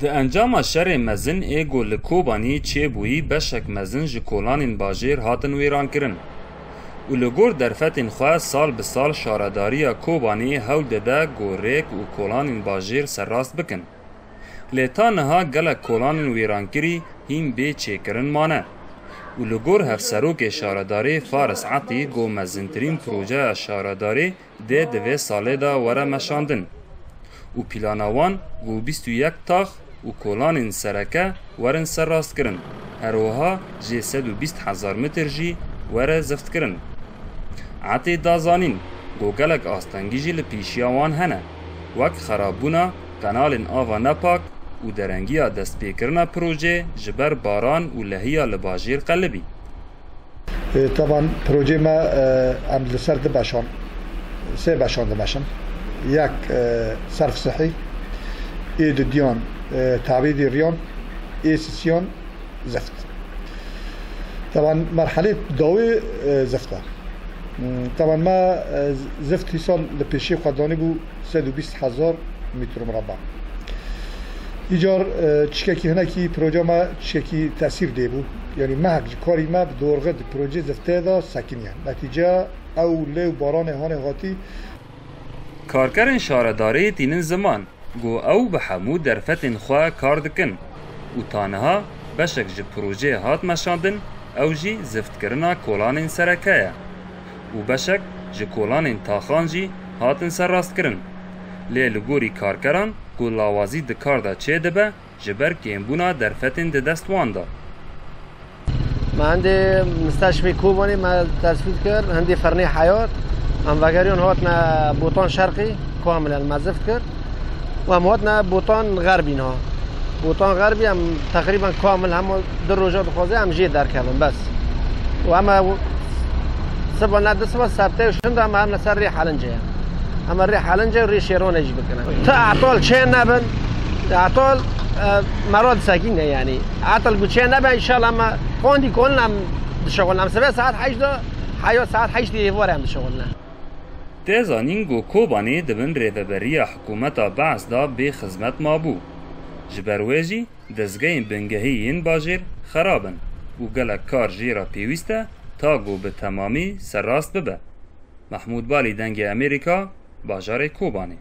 د انجام شر مزن ایگو لکوبانی چه بویی بشک مزن جکولان باجیر هاتن ویران کرن. و لگور درفتین خواه سال به سال شارداری کوبانی هول دده گوریک و کولان باجیر سرراست بکن. لیتا نها گلک کولان ویران کری هیم بی چه کرن مانه. و لگور هف سروک شارداری فارس عطی گو مزنترین پروژه شارداری ده دوی ساله دا وره مشاندن. و پیلانوان گو 21 تاخ و کولان سرکه ورن سر راست کرن. هروها جی 120,000 متر جی وره زفت کرن. عطی دازانین گو گلک آستانگی جی لپیشیاوان هنه. وک خرابونا قنال آوا نپاک و درنگیا دست پیکرنا پروژه جبر باران و لحیا لباجیر قلبی. طبعا پروژه ما ام لسر ده باشان سه باشان ده باشن. یک صرف صحی، اید دیان تعبید ریان، سیسیان زفت. طبعا مرحله داوی زفته. طبعا ما زفت سال لپیشی خوددانی بو 120,000 متر مربع. ایجار چیکی هنر کی پروژه ما چیکی تاثیر دی بو، یعنی ما کاری ما دورغه پروژه زفته دا سکنیه. نتیجه او لی باران هانه هاتی کارکرین شارداری تینن زمان گو او به همو درفتین خواه کار دکن و تانها بشک جی پروژه هات مشاندن او جی زفت کرنا کولانین سرکه و بشک جی کولانین تاخان جی هاتن سر راست کرن. لی لگوری کارکران گو لاوازی دکار دا چه دبه جبر گیمبونا درفتین ده دستوان دا. ما عندي مستشفى كوباني ما تسفيد كر عندي فرني حياة ام وگریون هاتنا بوتان شرقی کاملا مزفت کرد و هم هاتنا بوتان غربی نه بوتان غربی هم تقریبا کامل هم در روزا بخوازه هم جید در کردن بس و هم سبا ند سبا سبته شند هم نسر ری حلنجه هم ری حلنجه و ری شیرون اجی بکنن تا اعطال چه نبن اعطال مراد سکینه یعنی اعطال گو چه نبن انشالله هم قاندی کنن هم شغل هم سبه ساعت 8 دا حیا ساعت 8 دیواره هم شغل نه تیزانین گو کوبانی دبن ریوبری حکومتا بعض دا به خدمت مابو. جبرویجی دزگین بنگهیین باجیر خرابن و گلک کار جیرا پیوسته تا گو به تمامی سرراست ببه. محمود بالی دنگ امریکا باجار کوبانی